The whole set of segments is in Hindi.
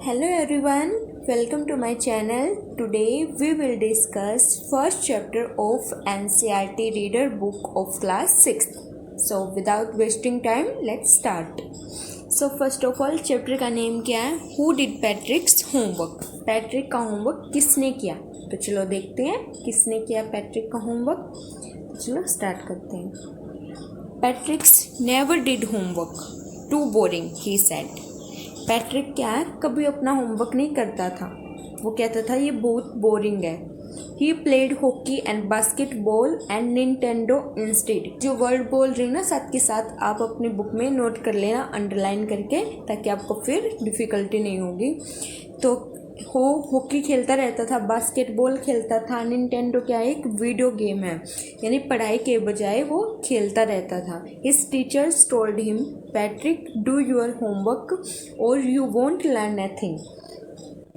Hello everyone, welcome to my channel. Today we will discuss first chapter of NCERT reader book of class 6th. So without wasting time, let's start. So first of all chapter का नेम क्या है? Who did Patrick's homework? Patrick का होमवर्क किसने किया? तो चलो देखते हैं किसने किया पैट्रिक का होमवर्क. चलो स्टार्ट करते हैं. Patrick's never did homework. Too boring, he said. Patrick क्या है कभी अपना होमवर्क नहीं करता था. वो कहता था ये बहुत बोरिंग है. He played hockey and basketball and Nintendo instead. जो वर्ड बोल रही हूँ ना साथ के साथ आप अपनी बुक में नोट कर लेना अंडरलाइन करके, ताकि आपको फिर डिफ़िकल्टी नहीं होगी. तो हॉकी खेलता रहता था, बास्केटबॉल खेलता था. निंटेंडो क्या है, एक वीडियो गेम है, यानी पढ़ाई के बजाय वो खेलता रहता था. His teachers told him, Patrick do your homework और यू वोंट लर्न नथिंग.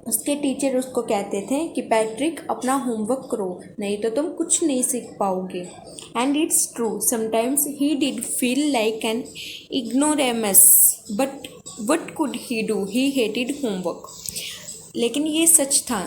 उसके टीचर उसको कहते थे कि पैट्रिक अपना होमवर्क करो, नहीं तो तुम कुछ नहीं सीख पाओगे. And it's true, sometimes he did feel like an ignoramus, but what could he do, he hated homework. लेकिन ये सच था.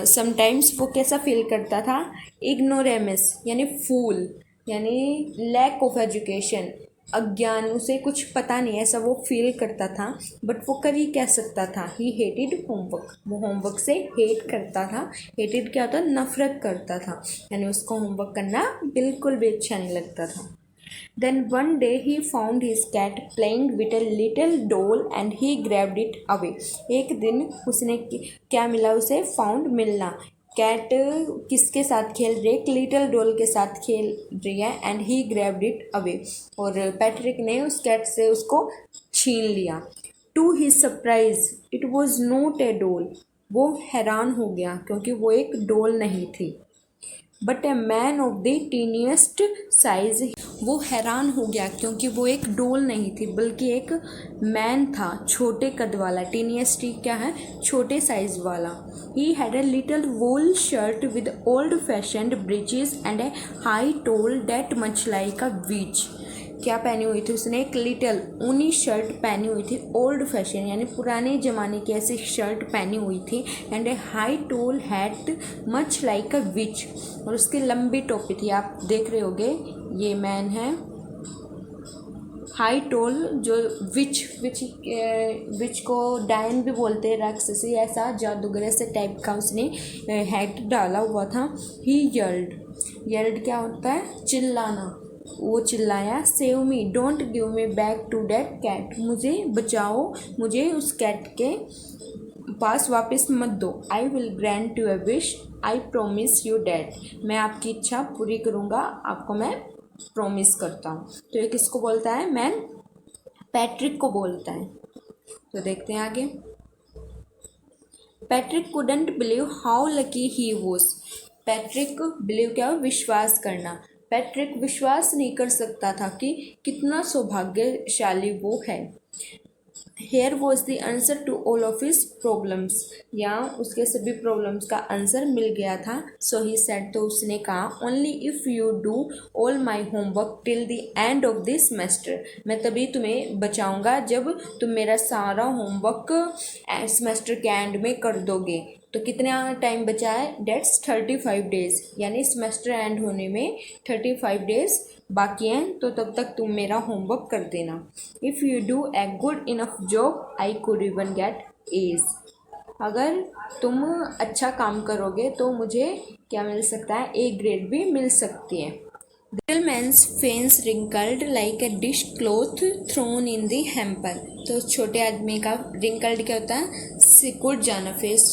समटाइम्स वो कैसा फील करता था, इग्नोरेमस यानी फूल, यानी लैक ऑफ एजुकेशन, अज्ञान, उसे कुछ पता नहीं, ऐसा वो फील करता था. बट वो कर ही क्या सकता था. ही हेटेड होमवर्क, वो होमवर्क से हेट करता था. हेटेड क्या होता, नफरत करता था, यानी उसको होमवर्क करना बिल्कुल भी अच्छा नहीं लगता था. Then one day he found his cat playing with a little doll and he grabbed it away. एक दिन उसने क्या मिला उसे, फाउंड मिलना. कैट किसके साथ खेल रही है, एक लिटिल डॉल के साथ खेल रही है. And he grabbed it away, और पैट्रिक ने उस कैट से उसको छीन लिया. To his surprise it was not a doll. वो हैरान हो गया क्योंकि वो एक डॉल नहीं थी, but a man of the tiniest size. वो हैरान हो गया क्योंकि वो एक डॉल नहीं थी, बल्कि एक मैन था, छोटे कद वाला. टीनिएस्ट क्या है, छोटे साइज वाला. He had a little wool shirt with old fashioned breeches and a high tall hat much like a witch. क्या पहनी हुई थी उसने, एक लिटिल ऊनी शर्ट पहनी हुई थी, ओल्ड फैशन यानी पुराने ज़माने की ऐसी शर्ट पहनी हुई थी. And a high tall hat much like a witch, और उसकी लंबी टोपी थी. आप देख रहे होगे ये मैन है. हाई टोल जो विच को डायन भी बोलते हैं, राक्षसी, ऐसा जादूगर ऐसे टाइप का उसने हैट डाला हुआ था. ही यल्ड क्या होता है, चिल्लाना. वो चिल्लाया, save me, don't give me back to that cat. मुझे बचाओ, मुझे उस कैट के पास वापस मत दो. I will grant you a wish, I promise you that. मैं आपकी इच्छा पूरी करूँगा, आपको मैं प्रॉमिस करता हूँ. तो ये किसको बोलता है, मैन पैट्रिक को बोलता है. तो देखते हैं आगे. Patrick couldn't believe how lucky he was. Patrick believe क्या हो, विश्वास करना. पैट्रिक विश्वास नहीं कर सकता था कि कितना सौभाग्यशाली वो है. Here was the answer to all of his problems. यहाँ उसके सभी प्रॉब्लम्स का आंसर मिल गया था. सो ही सेड, तो उसने कहा, only if you do all my homework till the end of this semester. मैं तभी तुम्हें बचाऊंगा जब तुम मेरा सारा होमवर्क सेमेस्टर के एंड में कर दोगे. तो कितना टाइम बचा है, डेट्स 35 डेज़, यानी सेमेस्टर एंड होने में 35 डेज़ बाकी हैं. तो तब तक तुम मेरा होमवर्क कर देना. If you do a good enough job I could even get A's. अगर तुम अच्छा काम करोगे तो मुझे क्या मिल सकता है, ए ग्रेड भी मिल सकती है. Little man's face wrinkled like a dishcloth thrown in the hamper. तो छोटे आदमी का रिंकल्ड क्या होता है, सिकुड़ जाना. फेस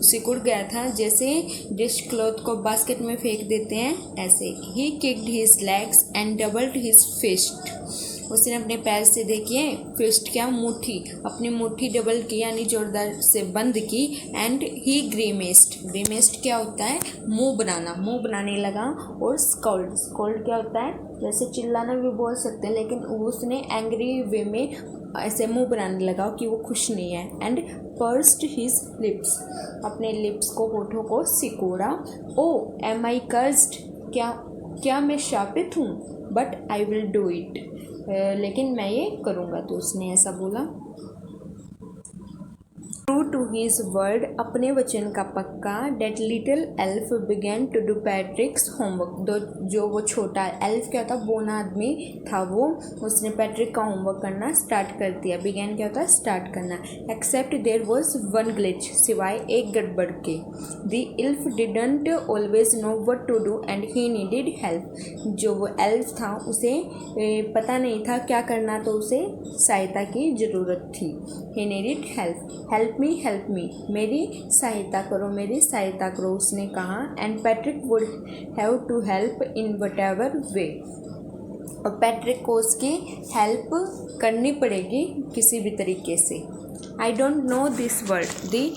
सिकुड़ गया था, जैसे डिश क्लॉथ को बास्केट में फेंक देते हैं ऐसे. He kicked his legs and doubled his fist. उसने अपने पैर से देखिए, फिस्ट क्या, मुट्ठी, अपनी मुट्ठी डबल की यानी जोरदार से बंद की. एंड ही ग्रीमेस्ट क्या होता है, मुंह बनाना, मुंह बनाने लगा. और स्कोल्ड क्या होता है, जैसे चिल्लाना भी बोल सकते हैं, लेकिन उसने एंग्री वे में ऐसे मुंह बनाने लगा कि वो खुश नहीं है. एंड पर्स्ड हिज लिप्स, अपने लिप्स को, होठों को सिकोड़ा. ओ एम आई कर्स्ड, क्या मैं शापित हूँ, but I will do it, लेकिन मैं ये करूँगा. तो उसने ऐसा बोला. ट्रू टू हिज वर्ड, अपने वचन का पक्का, that little elf began to do Patrick's homework, जो वो छोटा एल्फ क्या था, बोना आदमी था वो, उसने पैट्रिक का होमवर्क करना स्टार्ट कर दिया। बिगेन क्या होता है, स्टार्ट करना। Except there was one glitch, सिवाय एक गड़बड़ के। The elf didn't always know what to do and he needed help, जो वो एल्फ था उसे पता नहीं था क्या करना, तो उसे सहायता की ज़रूरत थी। He needed help help me, मेरी सहायता करो, मेरी सहायता करो, उसने कहा। And Patrick would have to help in whatever way, और पैट्रिक को उसकी हेल्प करनी पड़ेगी किसी भी तरीके से। I don't know this word, the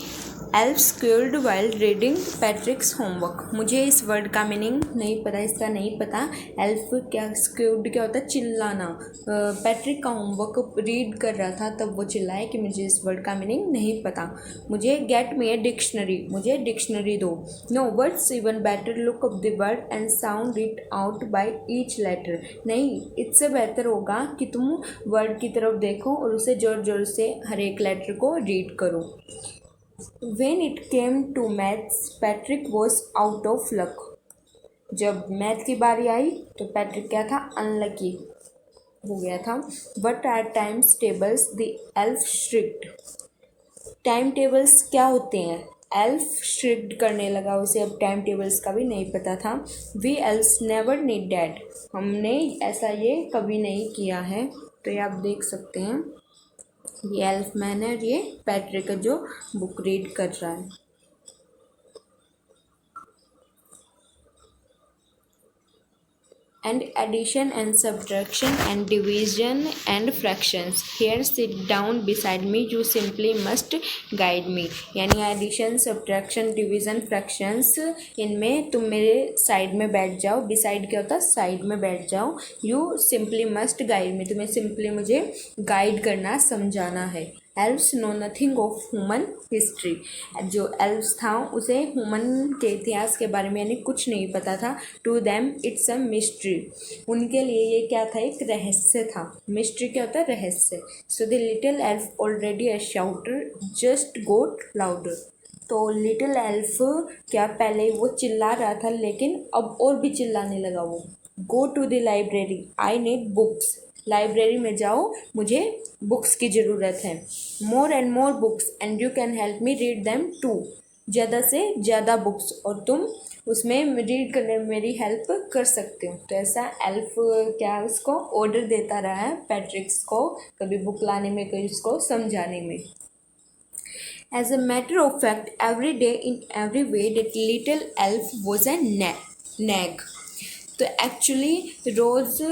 elf squared while reading पैट्रिक्स homework, मुझे इस वर्ड का मीनिंग नहीं पता, इसका नहीं पता। एल्फ क्या, स्क्वेयर्ड क्या होता है, चिल्लाना। पैट्रिक का होमवर्क रीड कर रहा था तब वो चिल्लाए कि मुझे इस वर्ड का मीनिंग नहीं पता। मुझे गेट मी ए डिक्शनरी, मुझे डिक्शनरी दो। No words even better, look up the word and sound it out by each letter, नहीं इससे बेहतर होगा कि तुम वर्ड की तरफ देखो और उसे जोर जोर से हर एक लेटर को रीड करो। When it came to maths, Patrick was out of luck. जब मैथ की बारी आई तो पैट्रिक क्या था, अनलकी हो गया था। But at times tables the elf shrieked. Time tables क्या होते हैं, एल्फ श्रिक्ड करने लगा, उसे अब टाइम टेबल्स का भी नहीं पता था। We elves never need dad, हमने ऐसा ये कभी नहीं किया है। तो ये आप देख सकते हैं, ये एल्फ मैन है, ये पैट्रिक जो बुक रीड कर रहा है। And addition and subtraction and division and fractions, here sit down beside me, you simply must guide me, यानी एडिशन, सब्ट्रैक्शन, डिवीज़न, फ्रैक्शंस, इनमें तुम मेरे साइड में बैठ जाओ। डिसाइड क्या होता है, साइड में बैठ जाओ। You simply must guide me, तुम्हें सिंपली मुझे गाइड करना, समझाना है। Elves know nothing of human history, जो एल्व्स था उसे ह्यूमन के इतिहास के बारे में यानी कुछ नहीं पता था। To them it's a mystery, उनके लिए ये क्या था, एक रहस्य था। मिस्ट्री क्या होता है, रहस्य। So the little elf already a shouter just got louder, तो लिटिल एल्फ क्या, पहले वो चिल्ला रहा था लेकिन अब और भी चिल्लाने लगा वो। Go to the library, I need books, library में जाओ, मुझे बुक्स की ज़रूरत है। More and more books and you can help me read them too, ज़्यादा से ज़्यादा बुक्स और तुम उसमें रीड करने में मेरी हेल्प कर सकते हो। तो ऐसा एल्फ क्या उसको ऑर्डर देता रहा है पैट्रिक्स को, कभी बुक लाने में, कभी उसको समझाने में। As a matter of fact, every day in every way that little elf was a nag. तो एक्चुअली रोज़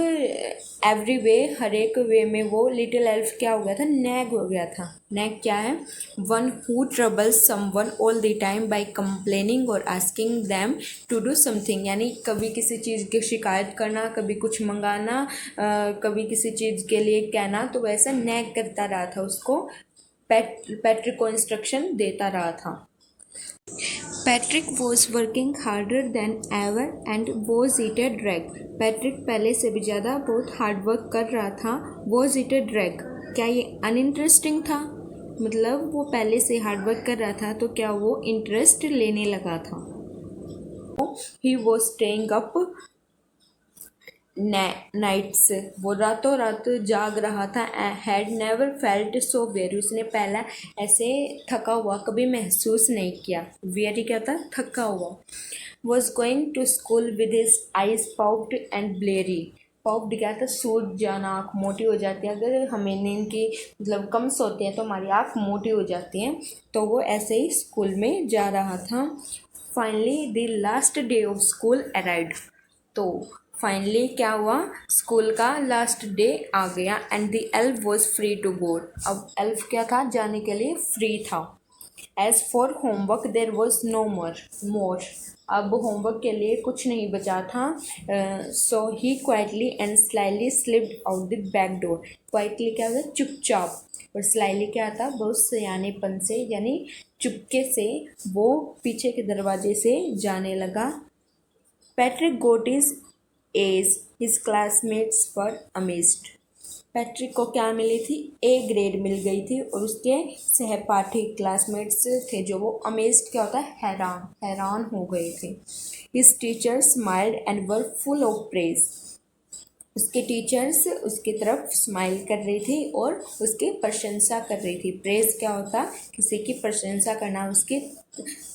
एवरी वे, हर एक वे में वो लिटिल एल्फ क्या हो गया था, नैग हो गया था। नैग क्या है, one who troubles someone all the time by complaining और asking them to do something, यानी कभी किसी चीज़ की शिकायत करना, कभी कुछ मंगाना, कभी किसी चीज़ के लिए कहना, तो वैसा नैग करता रहा था उसको, पैट्रिक को इंस्ट्रक्शन देता रहा था। Patrick was working harder than ever and was it a drag, Patrick पहले से भी ज़्यादा बहुत हार्ड वर्क कर रहा था। वॉज इट अ ड्रैग, क्या ये अनइंटरेस्टिंग था, मतलब वो पहले से हार्ड वर्क कर रहा था तो क्या वो इंटरेस्ट लेने लगा था। He was staying up nights, वो रातों रात जाग रहा था। Had never felt so very, उसने पहला ऐसे थका हुआ कभी महसूस नहीं किया। वेरी क्या था, थका हुआ। Was going to school with his eyes popped and bleary, popped क्या था, सूज जाना, आँख मोटी हो जाती है। अगर हमें नींद की मतलब कम सोते हैं तो हमारी आँख मोटी हो जाती है, तो वो ऐसे ही स्कूल में जा रहा था। Finally the last day of school arrived, तो फाइनली क्या हुआ, स्कूल का लास्ट डे आ गया। And the elf was free to go, अब एल्फ क्या था, जाने के लिए फ्री था। As for homework there was no more, अब होमवर्क के लिए कुछ नहीं बचा था। So he quietly and slyly slipped out the back door, quietly क्या होता है, चुपचाप, और स्लाइली क्या था, बहुत सयानेपन से यानी चुपके से वो पीछे के दरवाजे से जाने लगा। Patrick got his A's, his classmates were amazed. Patrick को क्या मिली थी? ए ग्रेड मिल गई थी और उसके सहपाठी क्लासमेट्स थे जो वो अमेज्ड क्या होता है, हैरान हो गए थे। His teacher smiled and were full of praise. उसके टीचर्स उसकी तरफ स्माइल कर रही थी और उसकी प्रशंसा कर रही थी। प्रेज क्या होता? किसी की प्रशंसा करना, उसकी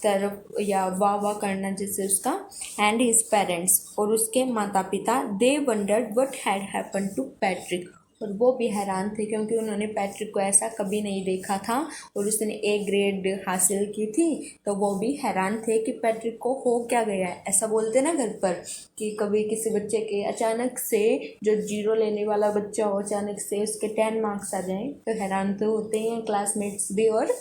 तरफ या वाह करना जैसे उसका। एंड हिज पेरेंट्स, और उसके माता पिता, they wondered what had happen to Patrick, और वो भी हैरान थे क्योंकि उन्होंने पैट्रिक को ऐसा कभी नहीं देखा था और उसने ए ग्रेड हासिल की थी। तो वो भी हैरान थे कि पैट्रिक को हो क्या गया है। ऐसा बोलते ना घर पर कि कभी किसी बच्चे के अचानक से, जो 0 लेने वाला बच्चा हो, अचानक से उसके 10 मार्क्स आ जाएं तो हैरान तो होते हैं क्लासमेट्स भी और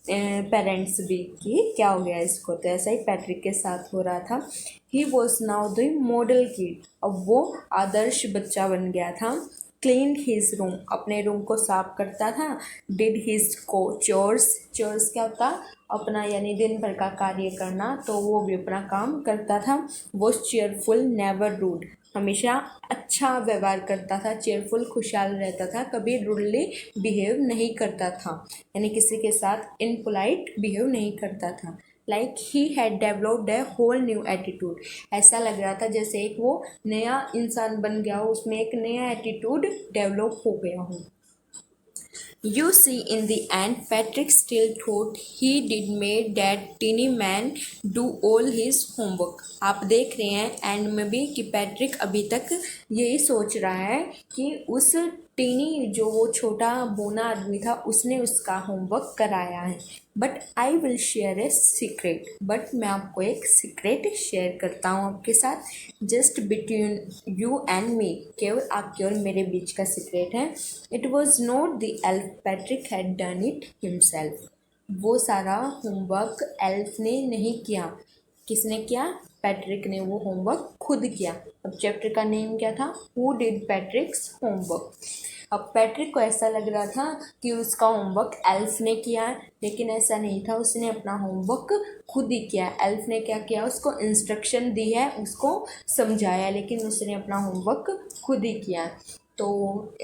पेरेंट्स भी कि क्या हो गया इसको। तो ऐसा ही पैट्रिक के साथ हो रहा था। He was now the model kid, अब वो आदर्श बच्चा बन गया था। क्लीन हिज रूम, अपने रूम को साफ करता था। डिड हिज को चोर्स क्या होता? अपना यानी दिन भर का कार्य करना, तो वो भी अपना काम करता था। वो चेयरफुल नेवर रूड, हमेशा अच्छा व्यवहार करता था। चेयरफुल खुशहाल रहता था, कभी रूडली बिहेव नहीं करता था, यानी किसी के साथ इनपोलाइट बिहेव नहीं करता था। Like he had developed a whole new attitude, ऐसा लग रहा था जैसे एक वो नया इंसान बन गया हो, उसमें एक नया एटीट्यूड डेवलप हो गया हो। You see, in the end, Patrick still thought he did made that teeny man do all his homework. आप देख रहे हैं एंड में भी कि पैट्रिक अभी तक यही सोच रहा है कि उस टीनी, जो वो छोटा बोना आदमी था, उसने उसका होमवर्क कराया है। But I will share a secret, but मैं आपको एक सीक्रेट शेयर करता हूँ आपके साथ, just between you and me, केवल आपके और मेरे बीच का सीक्रेट है। It was not the elf, Patrick had done it himself. वो सारा होमवर्क एल्फ ने नहीं किया। किसने किया? पैट्रिक ने वो होमवर्क खुद किया। अब चैप्टर का नेम क्या था? Who did पैट्रिक्स homework. अब पैट्रिक को ऐसा लग रहा था कि उसका होमवर्क एल्फ ने किया है, लेकिन ऐसा नहीं था, उसने अपना होमवर्क खुद ही किया। एल्फ ने क्या किया? उसको इंस्ट्रक्शन दी है, उसको समझाया, लेकिन उसने अपना होमवर्क खुद ही किया। तो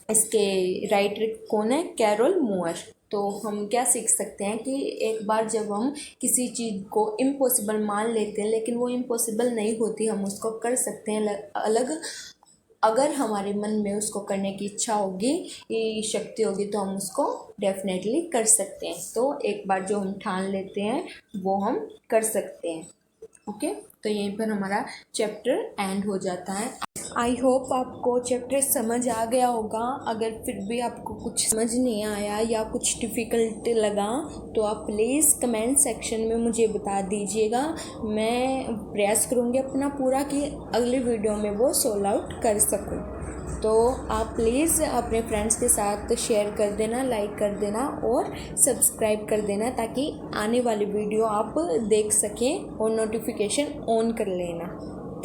इसके राइटर कौन है? कैरोल मूअर। तो हम क्या सीख सकते हैं कि एक बार जब हम किसी चीज़ को इम्पॉसिबल मान लेते हैं, लेकिन वो इम्पॉसिबल नहीं होती, हम उसको कर सकते हैं अलग। अगर हमारे मन में उसको करने की इच्छा होगी, शक्ति होगी, तो हम उसको डेफिनेटली कर सकते हैं। तो एक बार जो हम ठान लेते हैं वो हम कर सकते हैं। ओके, तो यहीं पर हमारा चैप्टर एंड हो जाता है। आई होप आपको चैप्टर समझ आ गया होगा। अगर फिर भी आपको कुछ समझ नहीं आया या कुछ डिफ़िकल्ट लगा तो आप प्लीज़ कमेंट सेक्शन में मुझे बता दीजिएगा। मैं प्रयास करूँगी अपना पूरा कि अगली वीडियो में वो सोल्व आउट कर सकूँ। तो आप प्लीज़ अपने फ्रेंड्स के साथ शेयर कर देना, लाइक कर देना और सब्सक्राइब कर देना, ताकि आने वाली वीडियो आप देख सकें और नोटिफिकेशन ऑन कर लेना।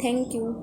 Thank you.